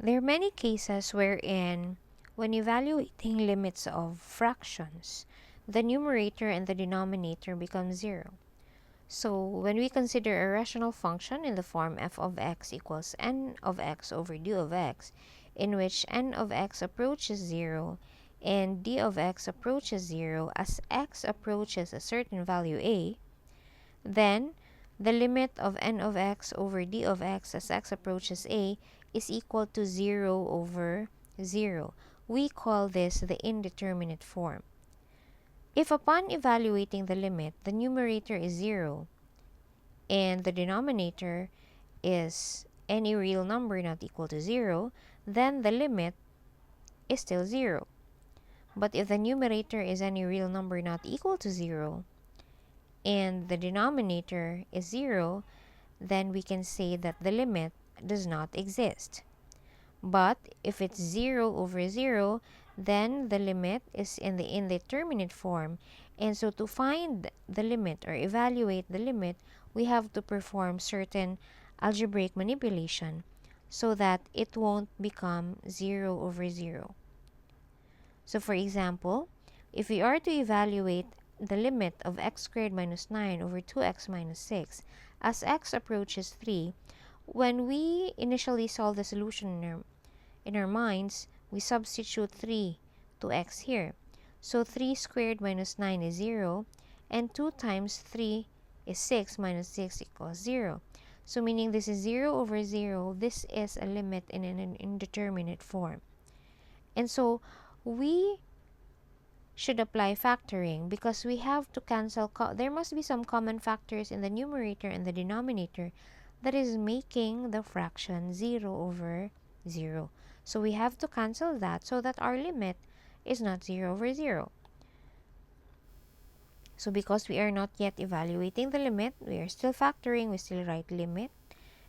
There are many cases wherein, when evaluating limits of fractions, the numerator and the denominator become zero. So when we consider a rational function in the form f of x equals n of x over d of x, in which n of x approaches 0 and d of x approaches 0 as x approaches a certain value a, then the limit of n of x over d of x as x approaches a is equal to 0 over 0. We call this the indeterminate form. If upon evaluating the limit, the numerator is 0 and the denominator is any real number not equal to 0, then the limit is still 0. But if the numerator is any real number not equal to 0 and the denominator is 0, then we can say that the limit does not exist. But if it's 0 over 0, then the limit is in the indeterminate form. And so to find the limit or evaluate the limit, we have to perform certain algebraic manipulation so that it won't become 0 over 0. So for example, if we are to evaluate the limit of x squared minus 9 over 2x minus 6 as x approaches 3, when we initially solve the solution in our minds, we substitute 3 to x here. So 3 squared minus 9 is 0, and 2 times 3 is 6 minus 6 equals 0. So meaning this is 0 over 0, this is a limit in an indeterminate form. And so we should apply factoring because we have to cancel, there must be some common factors in the numerator and the denominator that is making the fraction 0 over 0. So we have to cancel that so that our limit is not 0 over 0. So because we are not yet evaluating the limit, we are still factoring, we still write limit.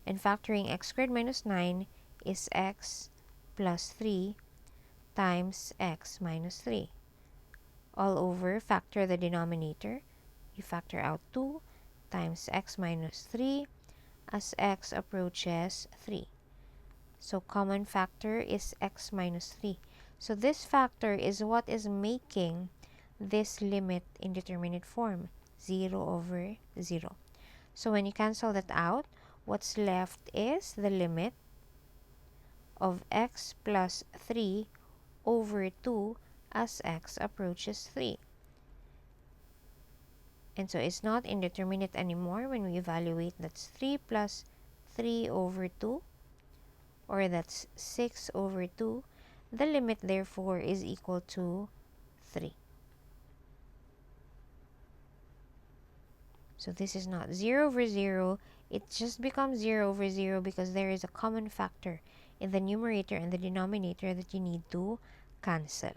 And factoring x squared minus 9 is x plus 3 times x minus 3. All over, factor the denominator. You factor out 2 times x minus 3 as x approaches 3. So common factor is x minus 3. So this factor is what is making this limit indeterminate form, 0 over 0. So when you cancel that out, what's left is the limit of x plus 3 over 2 as x approaches 3. And so it's not indeterminate anymore when we evaluate. That's 3 plus 3 over 2, or that's 6 over 2. The limit therefore is equal to 3. So this is not 0 over 0. It just becomes 0 over 0 because there is a common factor in the numerator and the denominator that you need to cancel.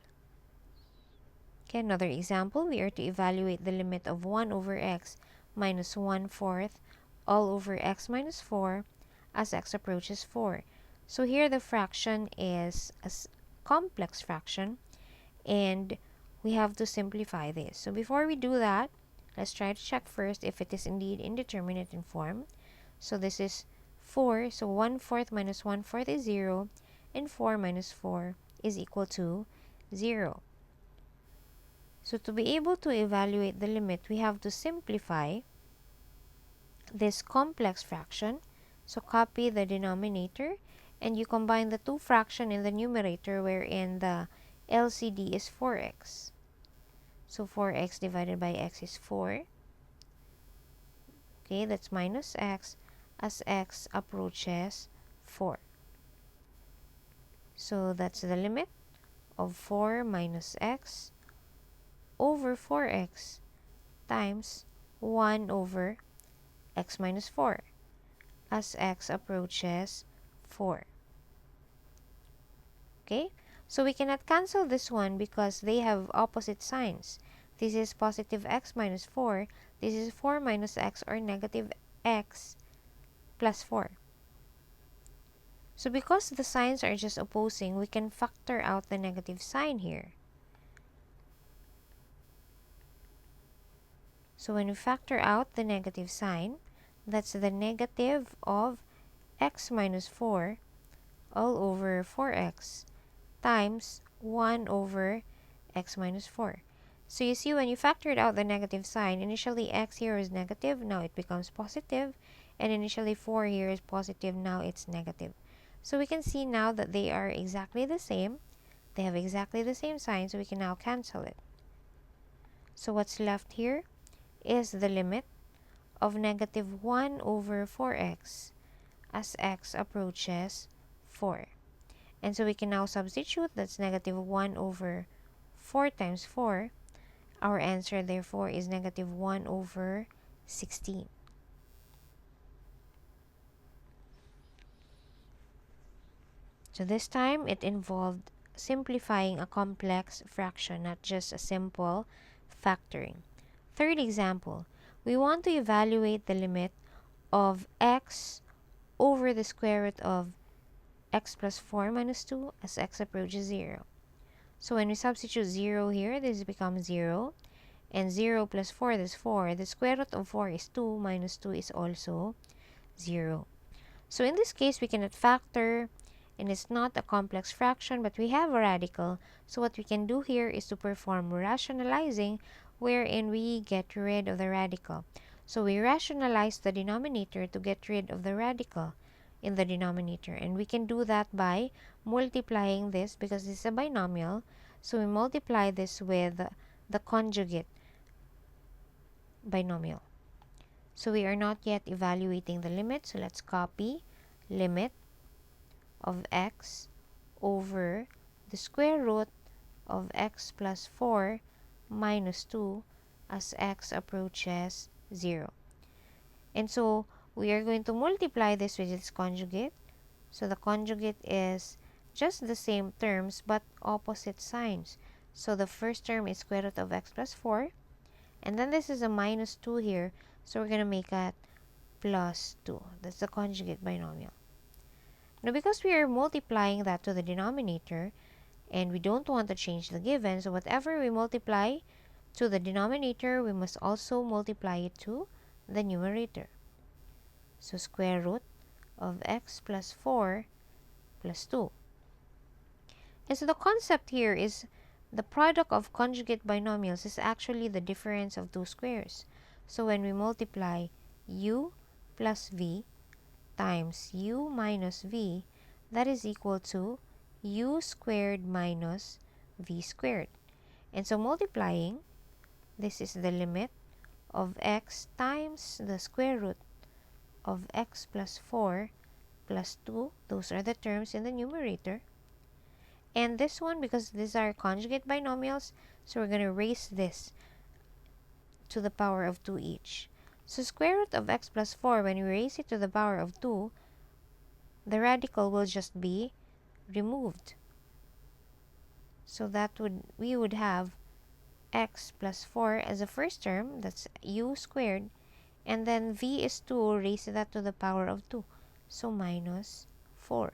Okay, another example, we are to evaluate the limit of 1 over x minus 1/4 all over x minus 4 as x approaches 4. So here the fraction is a complex fraction and we have to simplify this. So before we do that, let's try to check first if it is indeed indeterminate in form. So this is 4, so 1/4 minus 1/4 is 0, and 4 minus 4 is equal to 0. So to be able to evaluate the limit, we have to simplify this complex fraction. So copy the denominator and you combine the two fractions in the numerator wherein the LCD is 4x. So 4x divided by x is 4. Okay, that's minus x as x approaches 4. So that's the limit of 4 minus x over 4x times 1 over x minus 4 as x approaches 4. Okay, so we cannot cancel this one because they have opposite signs. This is positive x minus 4. This is 4 minus x, or negative x plus 4. So because the signs are just opposing, we can factor out the negative sign here. So when we factor out the negative sign, that's the negative of x minus 4 all over 4x times 1 over x minus 4. So you see, when you factored out the negative sign, initially x here is negative, now it becomes positive, and initially 4 here is positive, now it's negative. So we can see now that they are exactly the same. They have exactly the same sign, so we can now cancel it. So what's left here is the limit of negative 1 over 4x as x approaches 4. And so we can now substitute. That's negative 1 over 4 times 4. Our answer, therefore, is negative 1 over 16. So this time, it involved simplifying a complex fraction, not just a simple factoring. Third example, we want to evaluate the limit of x over the square root of x plus 4 minus 2 as x approaches 0. So when we substitute 0 here, this becomes 0. And 0 plus 4 is 4. The square root of 4 is 2 minus 2 is also 0. So in this case, we cannot factor, and it's not a complex fraction, but we have a radical. So what we can do here is to perform rationalizing, wherein we get rid of the radical. So we rationalize the denominator to get rid of the radical in the denominator. And we can do that by multiplying this, because this is a binomial. So we multiply this with the conjugate binomial. So we are not yet evaluating the limit. So let's copy limit of x over the square root of x plus 4 minus 2 as x approaches 0. And so we are going to multiply this with its conjugate. So the conjugate is just the same terms but opposite signs. So the first term is square root of x plus 4. And then this is a minus 2 here. So we're going to make it plus 2. That's the conjugate binomial. Now, because we are multiplying that to the denominator, and we don't want to change the given, so whatever we multiply to the denominator, we must also multiply it to the numerator. So square root of x plus 4 plus 2. And so the concept here is the product of conjugate binomials is actually the difference of two squares. So when we multiply u plus v times u minus v, that is equal to u squared minus v squared. And so multiplying, this is the limit of x times the square root of x plus 4 plus 2. Those are the terms in the numerator. And this one, because these are conjugate binomials, so we're going to raise this to the power of 2 each. So square root of x plus 4, when we raise it to the power of 2, the radical will just be removed. So we would have x plus 4 as a first term, that's u squared, and then v is 2, raise that to the power of 2, so minus 4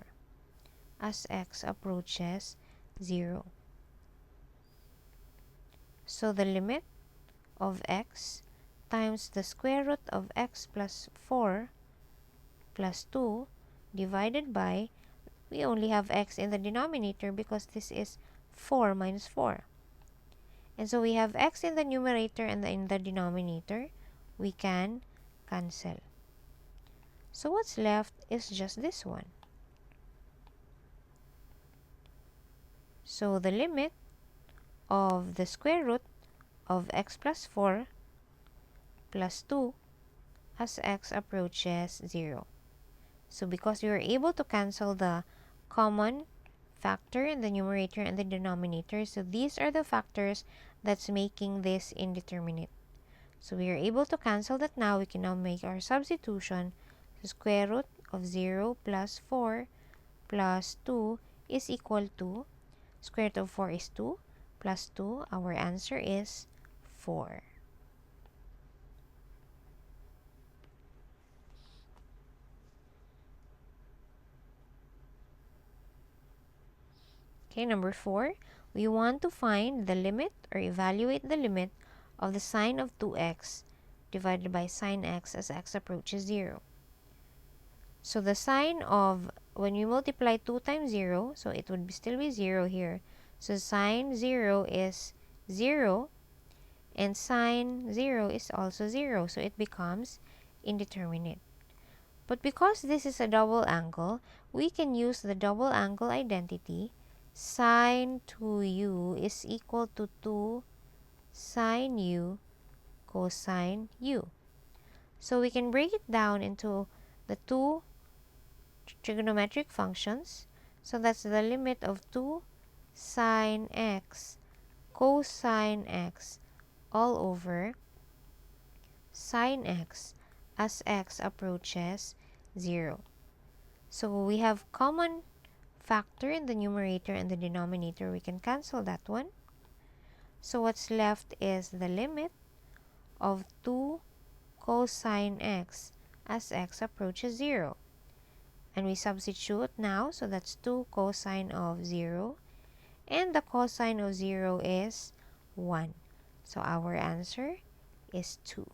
as x approaches 0. So the limit of x times the square root of x plus 4 plus 2 divided by, we only have x in the denominator because this is 4 minus 4. And so we have x in the numerator and in the denominator. We can cancel. So what's left is just this one. So the limit of the square root of x plus 4 plus 2 as x approaches 0. So because we were able to cancel the common factor in the numerator and the denominator, so these are the factors that's making this indeterminate. So we are able to cancel that now. We can now make our substitution. The square root of 0 plus 4 plus 2 is equal to, square root of 4 is 2 plus 2. Our answer is 4. Okay, number 4, we want to find the limit or evaluate the limit of the sine of 2x divided by sine x as x approaches 0. So the sine of, when we multiply 2 times 0, so it would still be 0 here. So sine 0 is 0, and sine 0 is also 0. So it becomes indeterminate. But because this is a double angle, we can use the double angle identity. Sine 2u is equal to 2 sine u cosine u. So we can break it down into the two trigonometric functions. So that's the limit of 2 sine x cosine x all over sine x as x approaches 0. So we have common factor in the numerator and the denominator. We can cancel that one. So what's left is the limit of 2 cosine x as x approaches 0. And we substitute now, so that's 2 cosine of 0. And the cosine of 0 is 1. So our answer is 2.